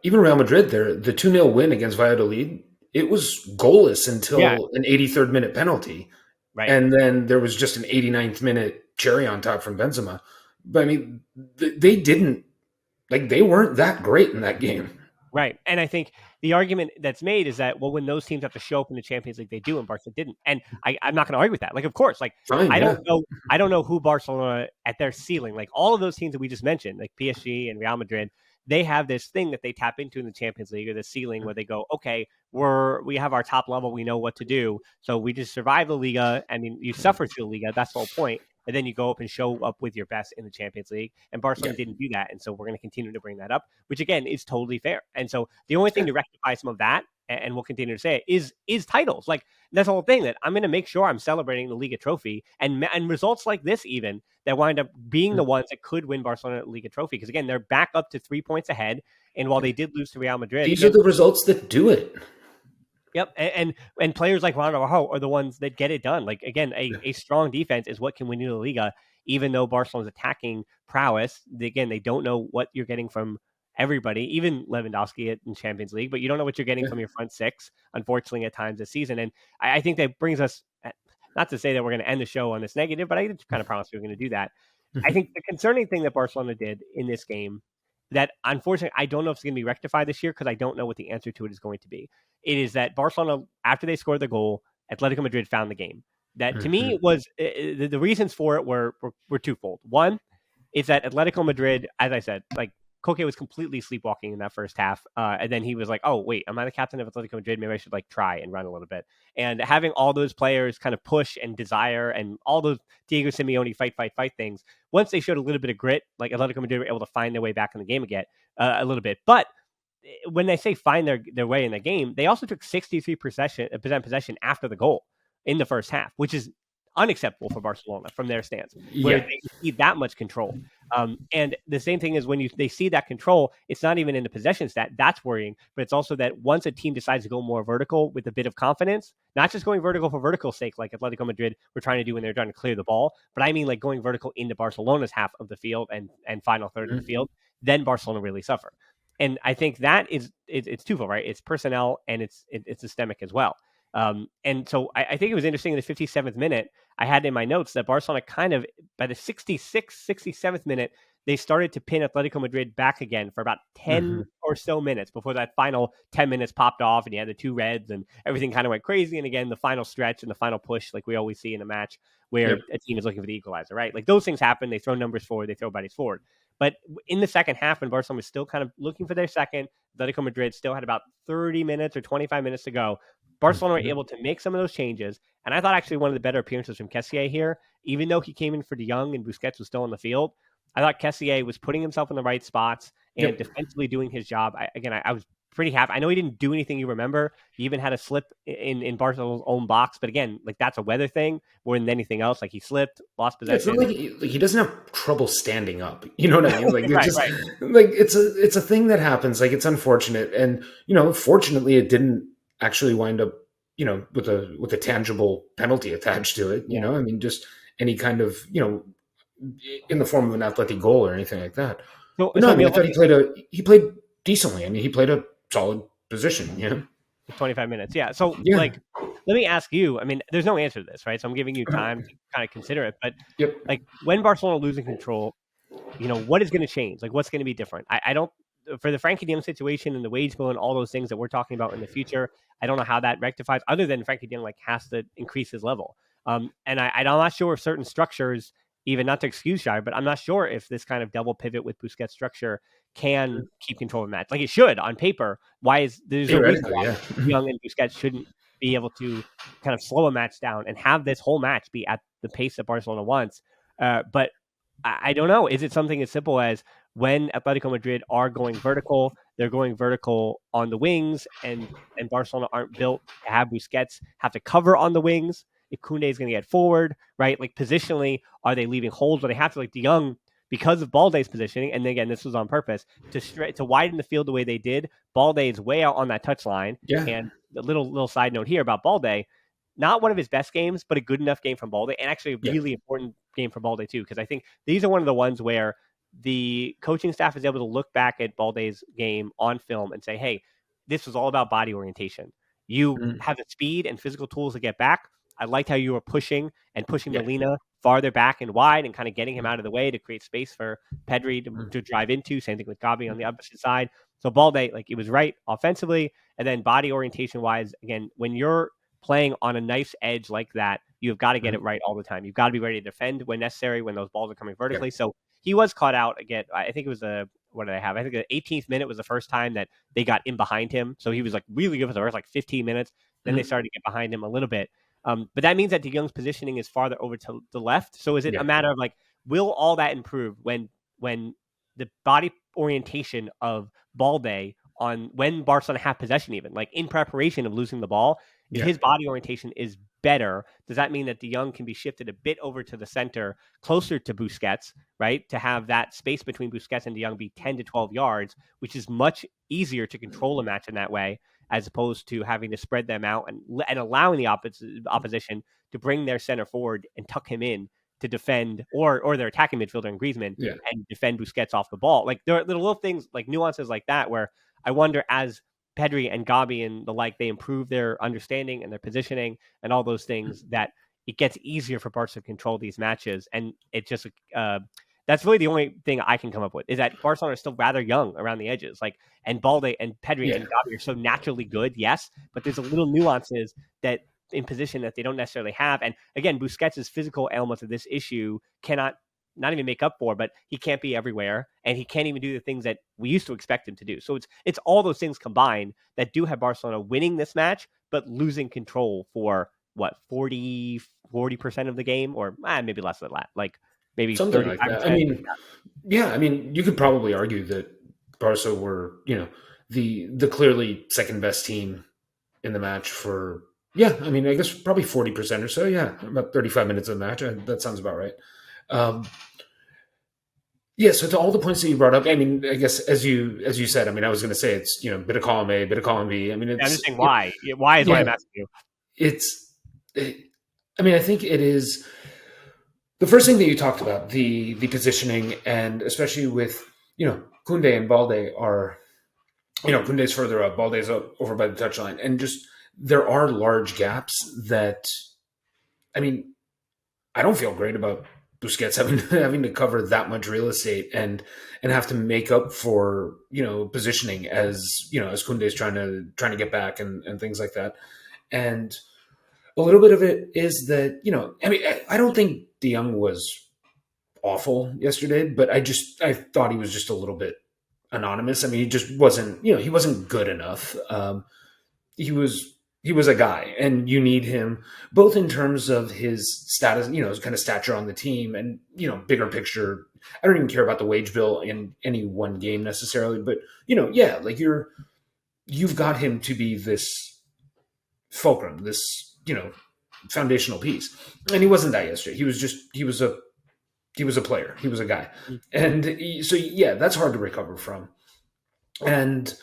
even Real Madrid, the 2-0 win against Valladolid, it was goalless until an 83rd minute penalty. right. And then there was just an 89th minute cherry on top from Benzema. But I mean, they didn't, like, they weren't that great in that game. Right. And I think the argument that's made is that, well, when those teams have to show up in the Champions League, they do, and Barca didn't. And I'm not going to argue with that. Like, of course, like, Fine, I don't know who Barcelona at their ceiling, like all of those teams that we just mentioned, like PSG and Real Madrid, they have this thing that they tap into in the Champions League, or the ceiling where they go, okay, we have our top level, we know what to do. So we just survive the Liga. I mean, you suffer through the Liga, that's the whole point. And then you go up and show up with your best in the Champions League. And Barcelona didn't do that. And so we're going to continue to bring that up, which again is totally fair. And so the only thing to rectify some of that, and we'll continue to say it, is titles. Like, that's the whole thing, that I'm going to make sure I'm celebrating the Liga trophy and results like this, even that wind up being the ones that could win Barcelona the Liga trophy. Because again, they're back up to 3 points ahead. And while they did lose to Real Madrid, these are the results that do it. Yep, and players like Ronald Araujo are the ones that get it done. Like, again, a strong defense is what can win you the Liga, even though Barcelona's attacking prowess. Again, they don't know what you're getting from everybody, even Lewandowski in Champions League, but you don't know what you're getting from your front six, unfortunately, at times this season. And I think that brings us, not to say that we're going to end the show on this negative, but I kind of promised we were going to do that. I think the concerning thing that Barcelona did in this game, that unfortunately I don't know if it's going to be rectified this year, because I don't know what the answer to it is going to be. It is that Barcelona, after they scored the goal, Atletico Madrid found the game. That to me was the reasons for it were twofold. One is that Atletico Madrid, as I said, like, Koke was completely sleepwalking in that first half. And then he was like, oh, wait, am I the captain of Atletico Madrid? Maybe I should like try and run a little bit. And having all those players kind of push and desire and all those Diego Simeone fight things, once they showed a little bit of grit, like Atletico Madrid were able to find their way back in the game again a little bit. But when they say find their way in the game, they also took 63% possession after the goal in the first half, which is unacceptable for Barcelona from their stance, where they see that much control. And the same thing is when they see that control, it's not even in the possession stat. That's worrying, but it's also that once a team decides to go more vertical with a bit of confidence, not just going vertical for vertical's sake, like Atletico Madrid were trying to do when they're trying to clear the ball, but I mean like going vertical into Barcelona's half of the field and final third of the field, then Barcelona really suffer. And I think that it's twofold, right? It's personnel and it's systemic as well. And so I think it was interesting in the 57th minute, I had in my notes that Barcelona kind of, by the 66th, 67th minute, they started to pin Atletico Madrid back again for about 10 or so minutes before that final 10 minutes popped off and you had the two reds and everything kind of went crazy. And again, the final stretch and the final push, like we always see in a match where a team is looking for the equalizer, right? Like those things happen. They throw numbers forward, they throw bodies forward. But in the second half, when Barcelona was still kind of looking for their second, Atletico Madrid still had about 30 minutes or 25 minutes to go. Barcelona were able to make some of those changes. And I thought actually one of the better appearances from Kessié here, even though he came in for De Jong and Busquets was still on the field, I thought Kessié was putting himself in the right spots and defensively doing his job. I was pretty happy. I know he didn't do anything you remember. He even had a slip in Barcelona's own box. But again, like that's a weather thing more than anything else. Like he slipped, lost possession. It's not like he doesn't have trouble standing up. You know what I mean? Like, right. Like it's a thing that happens. Like it's unfortunate. And, fortunately it didn't actually wind up, with a tangible penalty attached to it. You know, I mean, just any kind of, in the form of an athletic goal or anything like that. So I thought he played decently. I mean, he played a solid position. 25 minutes. Yeah. So like, let me ask you, I mean, there's no answer to this, right? So I'm giving you time to kind of consider it, but like when Barcelona losing control, what is going to change? Like what's going to be different? I don't, for the Frankie de Jong situation and the wage bill and all those things that we're talking about in the future, I don't know how that rectifies other than Frankie de Jong like has to increase his level. And I'm not sure if certain structures, even not to excuse Xavi, but I'm not sure if this kind of double pivot with Busquets structure can keep control of the match. Like it should on paper. Why is there's a reason why Young and Busquets shouldn't be able to kind of slow a match down and have this whole match be at the pace that Barcelona wants. But I don't know. Is it something as simple as when Atletico Madrid are going vertical, they're going vertical on the wings, and Barcelona aren't built to have Busquets have to cover on the wings if Koundé is going to get forward, right? Like positionally, are they leaving holes where they have to, like De Jong, because of Balde's positioning, and again, this was on purpose, to widen the field the way they did. Balde is way out on that touchline. Yeah. And a little side note here about Balde, not one of his best games, but a good enough game from Balde, and actually a really important game for Balde too, because I think these are one of the ones where the coaching staff is able to look back at Balde's game on film and say, hey, this was all about body orientation. You have the speed and physical tools to get back. I liked how you were pushing Molina farther back and wide and kind of getting him out of the way to create space for Pedri to drive into. Same thing with Gavi on the opposite side. So Balde, like, it was right offensively, and then body orientation wise, again, when you're playing on a nice edge like that, you've got to get it right all the time. You've got to be ready to defend when necessary when those balls are coming vertically. So he was caught out again. I think it was what did I have? I think the 18th minute was the first time that they got in behind him. So he was like really good for the first like 15 minutes. Then they started to get behind him a little bit. But that means that De Jong's positioning is farther over to the left. So is it a matter of like, will all that improve when the body orientation of Balde on when Barcelona have possession, even like in preparation of losing the ball, if his body orientation is better, does that mean that De Jong can be shifted a bit over to the center, closer to Busquets, right? To have that space between Busquets and De Jong be 10 to 12 yards, which is much easier to control a match in that way, as opposed to having to spread them out and allowing the opposition to bring their center forward and tuck him in to defend, or their attacking midfielder in Griezmann and defend Busquets off the ball. Like there are little things, like nuances like that, where I wonder, as Pedri and Gavi and the like, they improve their understanding and their positioning and all those things, that it gets easier for Barca to control these matches. And it just, that's really the only thing I can come up with, is that Barcelona are still rather young around the edges. Like, and Balde and Pedri and Gavi are so naturally good, yes, but there's a little nuances that in position that they don't necessarily have. And again, Busquets' physical elements of this issue cannot not even make up for, but he can't be everywhere, and he can't even do the things that we used to expect him to do. So it's all those things combined that do have Barcelona winning this match, but losing control for what, 40% of the game, or maybe less than that, like maybe something like that. I mean, you could probably argue that Barca were, the clearly second best team in the match for, I guess probably 40% or so. Yeah, about 35 minutes of the match. That sounds about right. So to all the points that you brought up, I mean, I guess as you said, I mean, I was going to say it's, bit of column A, bit of column B. I mean, it's, I'm just saying why. Why is what I'm asking you. I think it is the first thing that you talked about, the positioning, and especially with, Koundé and Balde are, Koundé's further up, Balde's up over by the touchline, and just there are large gaps that, I mean, I don't feel great about Busquets having to cover that much real estate and have to make up for, positioning as Koundé's trying to get back and things like that. And a little bit of it is that, I don't think De Jong was awful yesterday, but I thought he was just a little bit anonymous. I mean, he just wasn't, he wasn't good enough. He was a guy, and you need him both in terms of his status, his kind of stature on the team, and, bigger picture. I don't even care about the wage bill in any one game necessarily, but, like you've got him to be this fulcrum, this, foundational piece. And he wasn't that yesterday. He was a player. He was a guy. And so, that's hard to recover from. And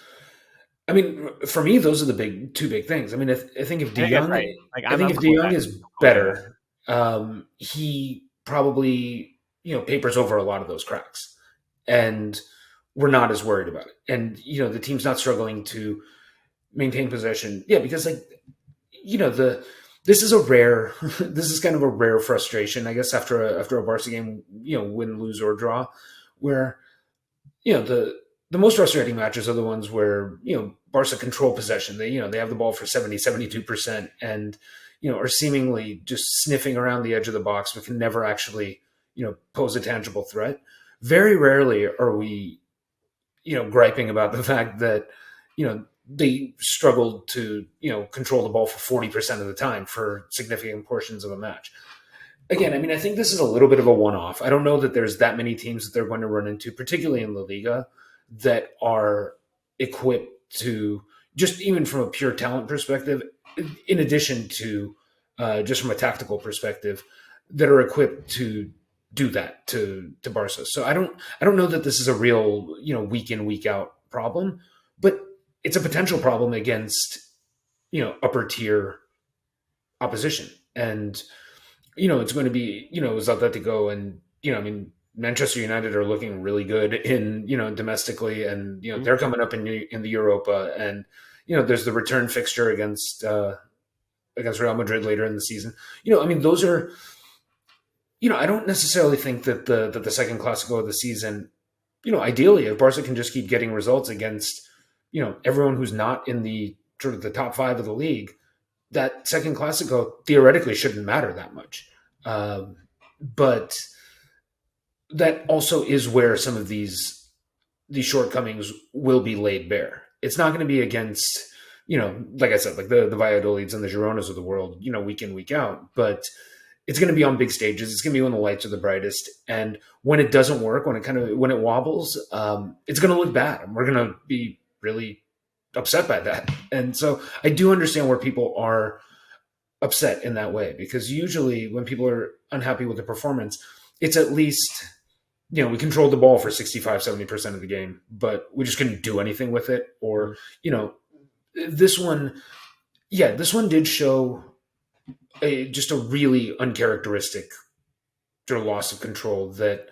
I mean, for me, those are the two big things. I mean, I think if De Jong, if De Jong is better, he probably, papers over a lot of those cracks, and we're not as worried about it. And, the team's not struggling to maintain possession. Yeah. Because this is kind of a rare frustration, I guess, after a Barca game, win, lose, or draw, where, the most frustrating matches are the ones where, Barca control possession. They have the ball for 72%, and, are seemingly just sniffing around the edge of the box, but can never actually, pose a tangible threat. Very rarely are we, griping about the fact that, they struggled to, control the ball for 40% of the time for significant portions of a match. Again, I mean, I think this is a little bit of a one-off. I don't know that there's that many teams that they're going to run into, particularly in La Liga, that are equipped to, just even from a pure talent perspective, in addition to just from a tactical perspective, that are equipped to do that to Barca. So I don't know that this is a real, week in, week out problem, but it's a potential problem against, upper tier opposition. And, it's going to be, Atletico and, I mean, Manchester United are looking really good in, domestically, and, they're coming up in the Europa, and, there's the return fixture against Real Madrid later in the season. I mean, those are, I don't necessarily think that the second Clasico of the season, ideally, if Barca can just keep getting results against, everyone who's not in the sort of the top five of the league, that second Clasico theoretically shouldn't matter that much. But that also is where some of these shortcomings will be laid bare. It's not going to be against, like I said, like the Valladolids and the Gironas of the world, week in, week out, but it's going to be on big stages. It's going to be when the lights are the brightest. And when it doesn't work, when it wobbles, it's going to look bad. And we're going to be really upset by that. And so I do understand where people are upset in that way, because usually when people are unhappy with the performance, it's at least, we controlled the ball for 65-70% of the game, but we just couldn't do anything with it. Or, this one did show just a really uncharacteristic sort of loss of control that,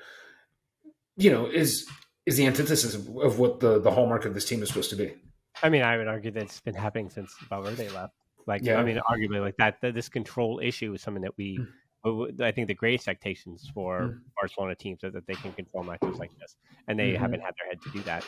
is the antithesis of what the hallmark of this team is supposed to be. I mean, I would argue that it's been happening since Valverde left. Like, yeah. I mean, arguably, like that this control issue is something that I think the great expectations for Barcelona teams are that they can control matches like this, and they haven't had their head to do that.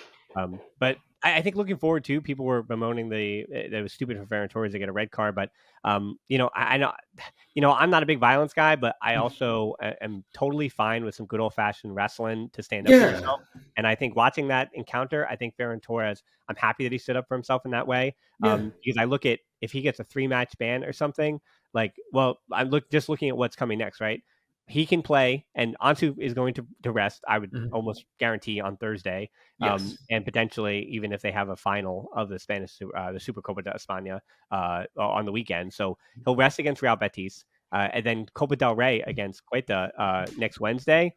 But I think looking forward to, people were bemoaning that it was stupid for Ferran Torres to get a red card, but I know, I'm not a big violence guy, but I also am totally fine with some good old fashioned wrestling to stand up for yourself. And I think watching that encounter, I think Ferran Torres, I'm happy that he stood up for himself in that way. Because I look at, if he gets a 3-match ban or something, like, well, I'm looking at what's coming next, right? He can play, and Ansu is going to rest, I would almost guarantee, on Thursday. Yes. And potentially even if they have a final of the Spanish, the Supercopa de España on the weekend. So he'll rest against Real Betis. And then Copa del Rey against Quetta next Wednesday.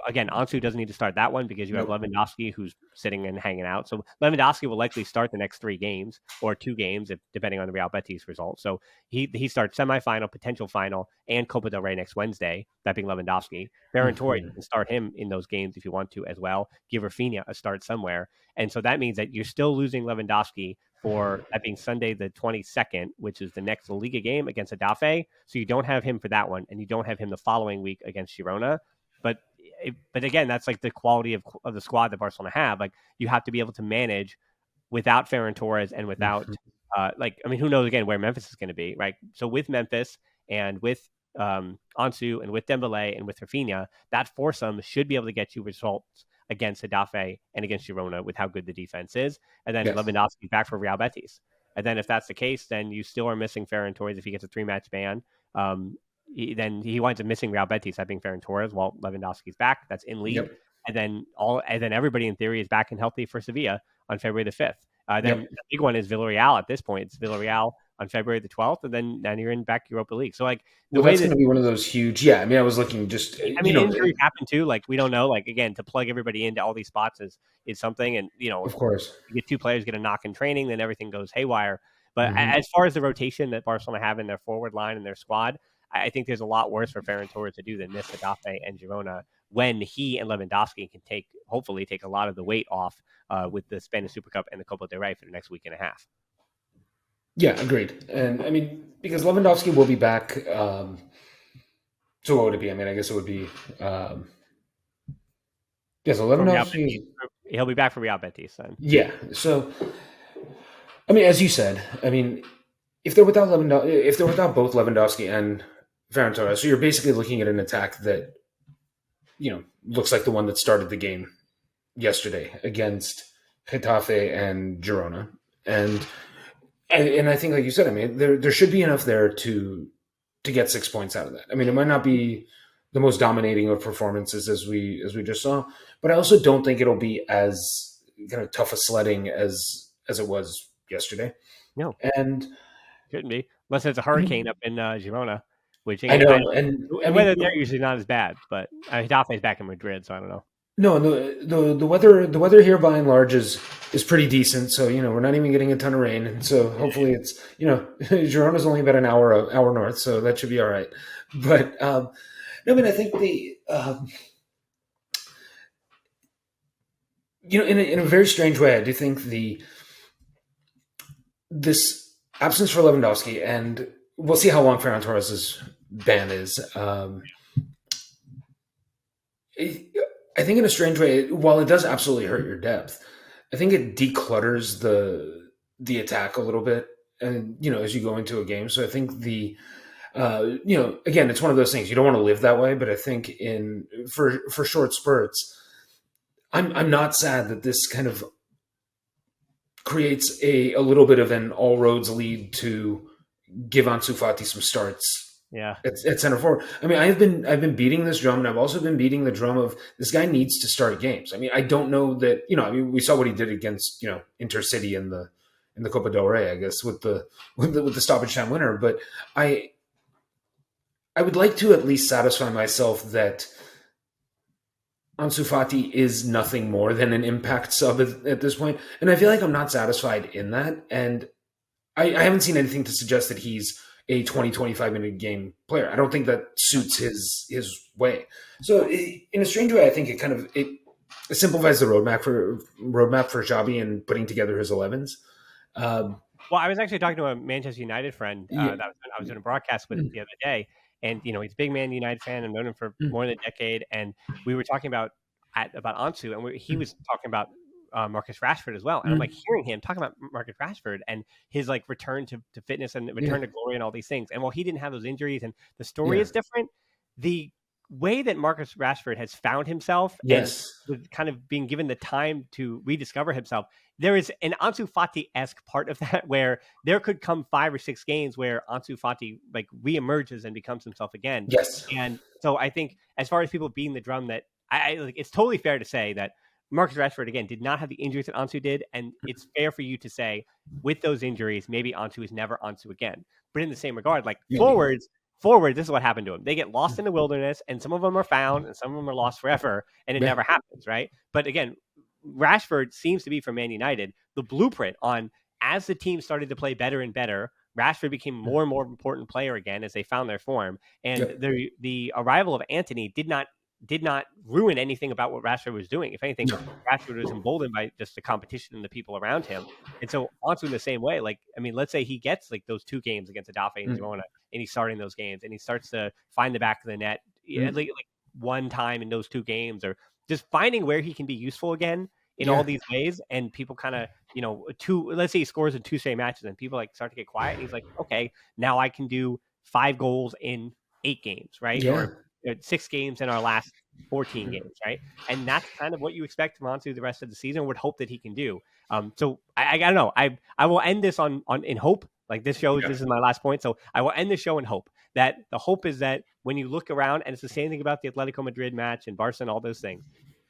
Again, Ansu doesn't need to start that one because you have Lewandowski, who's sitting and hanging out. So Lewandowski will likely start the next 3 games or 2 games, depending on the Real Betis result. So he starts semifinal, potential final, and Copa del Rey next Wednesday, that being Lewandowski. Ferran Torres, you can start him in those games if you want to as well. Give Rafinha a start somewhere. And so that means that you're still losing Lewandowski for that being Sunday the 22nd, which is the next La Liga game against Getafe. So you don't have him for that one, and you don't have him the following week against Girona. But again, that's like the quality of the squad that Barcelona have. Like, you have to be able to manage without Ferran Torres and without, who knows again where Memphis is going to be, right? So with Memphis and with Ansu and with Dembele and with Rafinha, that foursome should be able to get you results against Getafe and against Girona with how good the defense is. And then Lewandowski back for Real Betis. And then if that's the case, then you still are missing Ferran Torres if he gets a 3-match ban. Then he winds up missing Real Betis, that being Ferran Torres, while Lewandowski's back. That's in league. And then everybody in theory is back and healthy for Sevilla on February the 5th. Then the big one is Villarreal at this point. It's Villarreal on February the 12th, and then you're in back Europa League. So like that's going to be one of those huge. Yeah, I mean, I was looking just. Injuries happen too. Like, we don't know. Like, again, to plug everybody into all these spots is something, and of course, you get 2 players get a knock in training, then everything goes haywire. But as far as the rotation that Barcelona have in their forward line and their squad, I think there's a lot worse for Ferran Torres to do than miss Getafe and Girona, when he and Lewandowski can hopefully take a lot of the weight off with the Spanish Super Cup and the Copa del Rey for the next week and a half. Yeah, agreed. And I mean, because Lewandowski will be back. So what would it be? I mean, I guess it would be. So Lewandowski. He'll be back for Real Betis then. Yeah. So, I mean, as you said, I mean, if they're without both Lewandowski and Ferran Torres, so you're basically looking at an attack that, looks like the one that started the game yesterday against Getafe and Girona. And I think, like you said, I mean, there should be enough there to get 6 points out of that. I mean, it might not be the most dominating of performances as we just saw, but I also don't think it'll be as kind of tough a sledding as it was yesterday. No, And shouldn't be unless it's a hurricane up in Girona, which I again, know, and I the mean, weather there usually not as bad. But Dafne's back in Madrid, so I don't know. no, the weather here by and large is pretty decent. So we're not even getting a ton of rain, and so hopefully it's Girona's only about an hour north, so that should be all right. But no, I mean I think the in a very strange way, I do think this absence for Lewandowski, and we'll see how long Ferran Torres' ban is. I think in a strange way, while it does absolutely hurt your depth, I think it declutters the attack a little bit, and as you go into a game. So I think again, it's one of those things you don't want to live that way, but I think for short spurts, I'm not sad that this kind of creates a little bit of an all roads lead to give Ansu Fati some starts. Yeah, At center forward. I mean, I've been beating this drum, and I've also been beating the drum of this guy needs to start games. I mean, I don't know that I mean, we saw what he did against Intercity in the Copa del Rey, I guess, with the stoppage time winner. But I would like to at least satisfy myself that Ansu Fati is nothing more than an impact sub at this point, and I feel like I'm not satisfied in that, and I haven't seen anything to suggest that he's a 20-25 minute game player. I don't think that suits his way. So in a strange way, I think it simplifies the roadmap for Xavi and putting together his 11s. Well, I was actually talking to a Manchester United friend that I was doing a broadcast with the other day, and he's a big Man United fan. I've known him for more than a decade, and we were talking about Ansu, and he was talking about Marcus Rashford as well. And I'm like hearing him talking about Marcus Rashford and his like return to fitness and return to glory and all these things. And while he didn't have those injuries and the story is different, the way that Marcus Rashford has found himself and with kind of being given the time to rediscover himself, there is an Ansu Fati-esque part of that where there could come 5 or 6 games where Ansu Fati like reemerges and becomes himself again. Yes. And so I think as far as people beating the drum, that I like, it's totally fair to say that Marcus Rashford, again, did not have the injuries that Ansu did. And it's fair for you to say, with those injuries, maybe Ansu is never Ansu again. But in the same regard, like forwards, this is what happened to them. They get lost in the wilderness, and some of them are found, and some of them are lost forever, and it never happens, right? But again, Rashford seems to be, for Man United, the blueprint on, as the team started to play better and better, Rashford became more and more important player again as they found their form. And the arrival of Antony did not ruin anything about what Rashford was doing. If anything, Rashford was emboldened by just the competition and the people around him. And so Ansu in the same way, like, I mean, let's say he gets like those 2 games against Adafe and Girona, and he's starting those games, and he starts to find the back of the net like one time in those 2 games, or just finding where he can be useful again in all these ways. And people kind of, let's say he scores in 2 straight matches, and people like start to get quiet, and he's like, okay, now I can do 5 goals in 8 games, right? Or 6 games in our last 14 games, right? And that's kind of what you expect from Ansu the rest of the season. Would hope that he can do. So I don't know. I will end this on in hope. Like this show, this is my last point. So I will end the show in hope. That the hope is that when you look around, and it's the same thing about the Atletico Madrid match and Barça and all those things.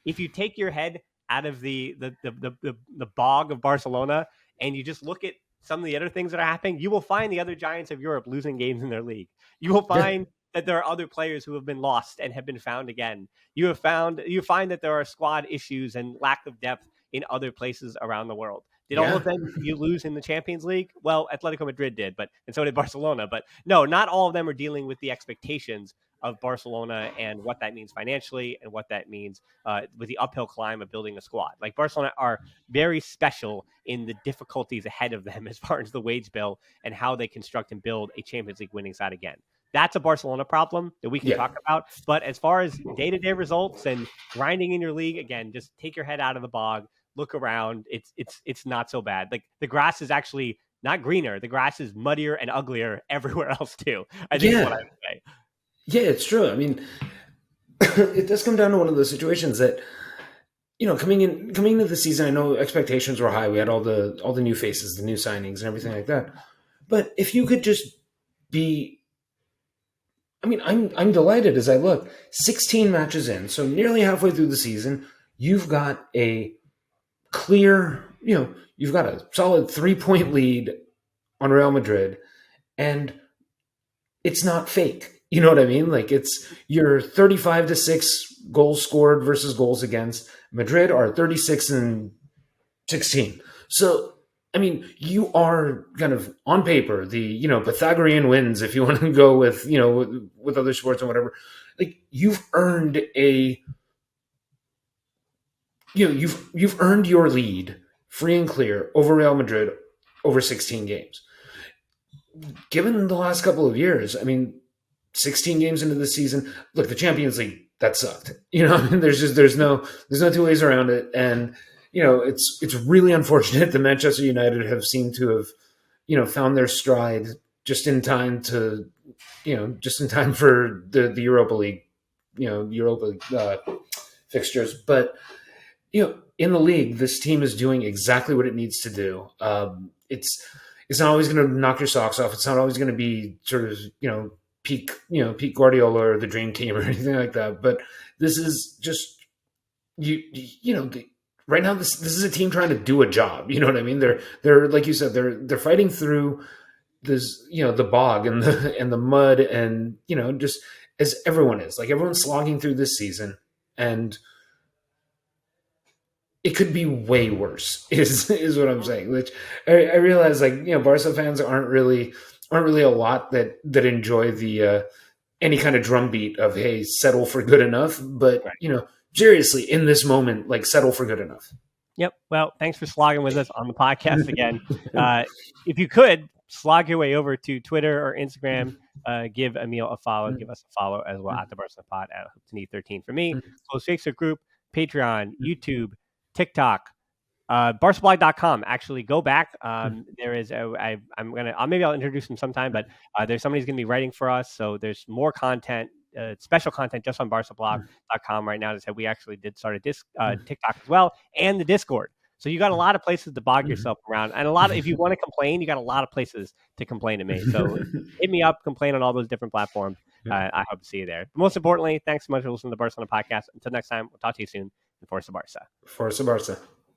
If you take your head out of the bog of Barcelona and you just look at some of the other things that are happening, you will find the other giants of Europe losing games in their league. You will find that there are other players who have been lost and have been found again. You find that there are squad issues and lack of depth in other places around the world. Did all of them you lose in the Champions League? Well, Atletico Madrid did, and so did Barcelona. But no, not all of them are dealing with the expectations of Barcelona and what that means financially and what that means with the uphill climb of building a squad. Like Barcelona are very special in the difficulties ahead of them as far as the wage bill and how they construct and build a Champions League winning side again. That's a Barcelona problem that we can talk about. But as far as day-to-day results and grinding in your league, again, just take your head out of the bog, look around. It's not so bad. Like the grass is actually not greener. The grass is muddier and uglier everywhere else too. I think is what I would say. Yeah, it's true. I mean, it does come down to one of those situations that coming into the season, I know expectations were high. We had all the new faces, the new signings, and everything like that. But if you could just be, I mean, I'm delighted as I look. 16 matches in, so nearly halfway through the season, you've got a clear, you've got a solid 3-point lead on Real Madrid, and it's not fake. You know what I mean? Like, it's your 35-6 goals scored versus goals against. Madrid are 36-16. So, I mean, you are kind of on paper the Pythagorean wins, if you want to go with with other sports and whatever. Like, you've earned you've earned your lead free and clear over Real Madrid over 16 games. Given the last couple of years, I mean, 16 games into the season, look, the Champions League, that sucked. I mean, there's no two ways around it. And, it's really unfortunate that Manchester United have seemed to have, found their stride just in time for the Europa League, fixtures. But, in the league, this team is doing exactly what it needs to do. It's not always going to knock your socks off. It's not always going to be sort of, peak Guardiola or the dream team or anything like that. But this is just, right now, this is a team trying to do a job. You know what I mean? They're like you said, they're fighting through this, the bog and the mud, and, just as everyone is. Like, everyone's slogging through this season, and it could be way worse is what I'm saying, which I realize, like, Barca fans aren't really a lot that enjoy the any kind of drumbeat of, hey, settle for good enough. But, Right. Seriously, in this moment, like, settle for good enough. Yep. Well, thanks for slogging with us on the podcast again. If you could slog your way over to Twitter or Instagram, give Emile a follow, give us a follow as well at the Barcelona Pod at Hope to Need 13 for me. Close Facebook group, Patreon, YouTube, TikTok, barcablog.com. Actually, go back. There is maybe I'll introduce him sometime, but there's somebody who's going to be writing for us. So there's more content, special content just on barcablog.com right now. As I said, we actually did start a TikTok as well, and the Discord. So you got a lot of places to bog yourself around, and if you want to complain, you got a lot of places to complain to me. So hit me up, complain on all those different platforms. I hope to see you there. But most importantly, thanks so much for listening to the Barcelona podcast. Until next time, we'll talk to you soon. And Forza Barca. Forza Barca.